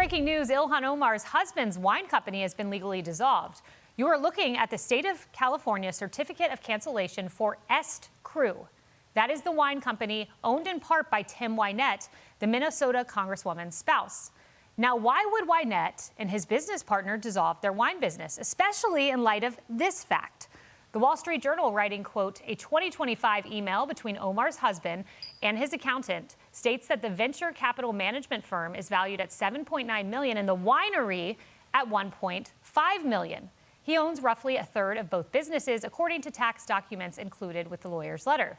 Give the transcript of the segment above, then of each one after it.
breaking news, Ilhan Omar's husband's wine company has been legally dissolved. You are looking at the state of California certificate of cancellation for ESTCRU. That is the wine company owned in part by Tim Wynette, the Minnesota Congresswoman's spouse. Now, why would Wynette and his business partner dissolve their wine business, especially in light of this fact? The Wall Street Journal writing, quote, a 2025 email between Omar's husband and his accountant states that the venture capital management firm is valued at $7.9 million and the winery at $1.5 million. He owns roughly a third of both businesses, according to tax documents included with the lawyer's letter.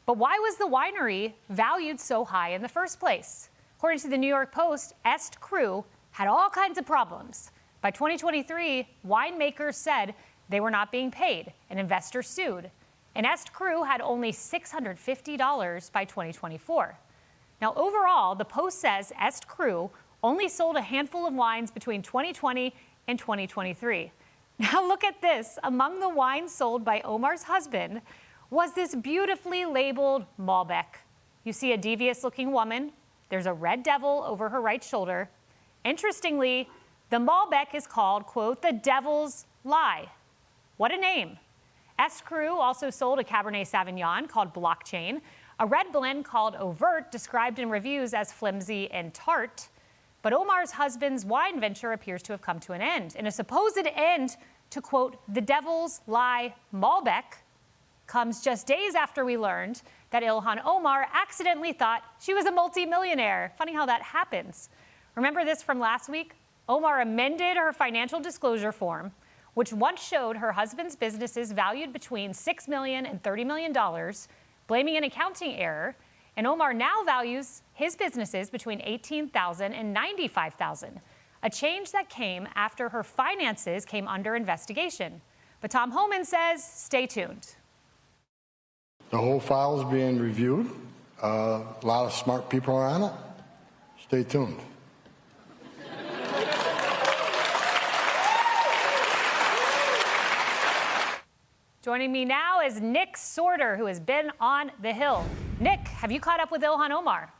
But why was the winery valued so high in the first place? According to the New York Post, ESTCRU had all kinds of problems. By 2023, winemakers said they were not being paid, and investors sued. And ESTCRU had only $650 by 2024. Now, overall, the Post says ESTCRU only sold a handful of wines between 2020 and 2023. Now, look at this. Among the wines sold by Omar's husband was this beautifully labeled Malbec. You see a devious-looking woman. There's a red devil over her right shoulder. Interestingly, the Malbec is called, quote, the devil's lie. What a name. ESTCRU also sold a Cabernet Sauvignon called Blockchain, a red blend called Overt, described in reviews as flimsy and tart. But Omar's husband's wine venture appears to have come to an end. And a supposed end to, quote, the devil's lie Malbec comes just days after we learned that Ilhan Omar accidentally thought she was a multimillionaire. Funny how that happens. Remember this from last week? Omar amended her financial disclosure form, which once showed her husband's businesses valued between $6 million and $30 million, blaming an accounting error. And Omar now values his businesses between $18,000 and $95,000, a change that came after her finances came under investigation. But Tom Homan says, stay tuned. The whole file is being reviewed. A lot of smart people are on it. Stay tuned. Joining me now is Nick Sortor, who has been on the Hill. Nick, have you caught up with Ilhan Omar?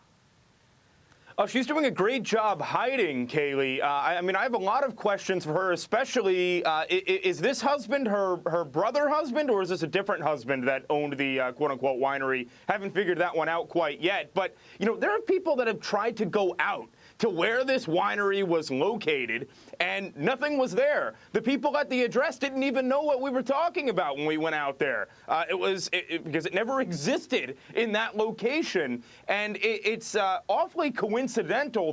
Oh, she's doing a great job hiding, Kaylee. I mean, I have a lot of questions for her, especially, is this husband her brother husband, or is this a different husband that owned the quote-unquote winery? Haven't figured that one out quite yet. But, you know, there are people that have tried to go out to where this winery was located, and nothing was there. The people at the address didn't even know what we were talking about when we went out there. Because it never existed in that location, and it's awfully coincidental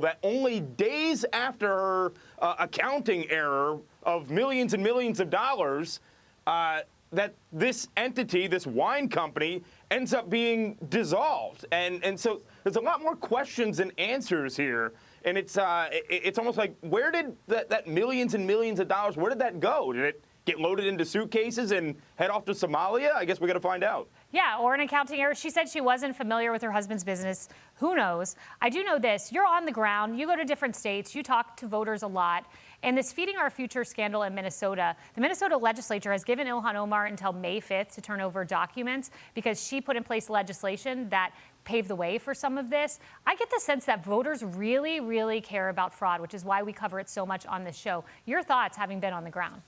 that only days after her accounting error of millions and millions of dollars, that this entity, this wine company, ends up being dissolved. And so there's a lot more questions than answers here. And it's almost like, where did that millions and millions of dollars, where did that go? Did it get loaded into suitcases and head off to Somalia? I guess we got to find out. Yeah, or an accounting error. She said she wasn't familiar with her husband's business. Who knows? I do know this. You're on the ground. You go to different states. You talk to voters a lot. And this Feeding Our Future scandal in Minnesota, the Minnesota legislature has given Ilhan Omar until May 5th to turn over documents because she put in place legislation that paved the way for some of this. I get the sense that voters really, really care about fraud, which is why we cover it so much on this show. Your thoughts, having been on the ground?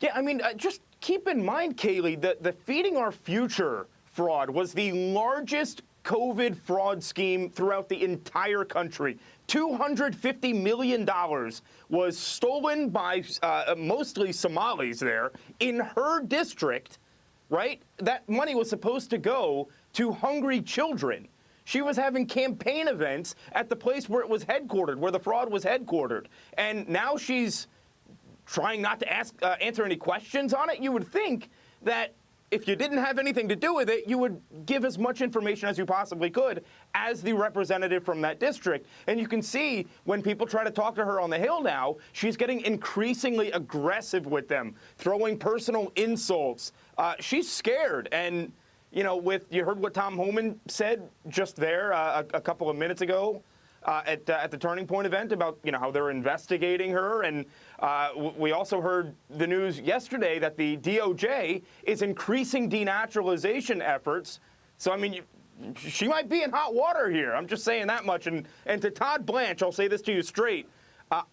Yeah, I mean, just keep in mind, Kaylee, that the Feeding Our Future fraud was the largest COVID fraud scheme throughout the entire country. $250 million was stolen by mostly Somalis there in her district, right? That money was supposed to go to hungry children. She was having campaign events at the place where it was headquartered, where the fraud was headquartered. And now she's trying not to answer any questions on it. You would think that if you didn't have anything to do with it, you would give as much information as you possibly could as the representative from that district. And you can see when people try to talk to her on the Hill now, she's getting increasingly aggressive with them, throwing personal insults. She's scared. And, you know, you heard what Tom Homan said just there a couple of minutes ago. At the Turning Point event about, you know, how they're investigating her. And we also heard the news yesterday that the DOJ is increasing denaturalization efforts. So, I mean, she might be in hot water here. I'm just saying that much. And to Todd Blanche, I'll say this to you straight.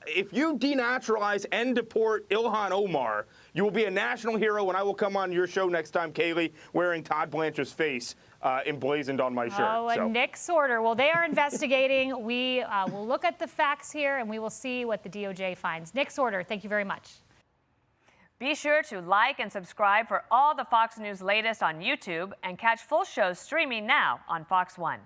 If you denaturalize and deport Ilhan Omar, you will be a national hero, and I will come on your show next time, Kaylee, wearing Todd Blanche's face emblazoned on my shirt. Oh, and Nick Sortor. Well, they are investigating. We will look at the facts here, and we will see what the DOJ finds. Nick Sortor, thank you very much. Be sure to like and subscribe for all the Fox News latest on YouTube and catch full shows streaming now on Fox One.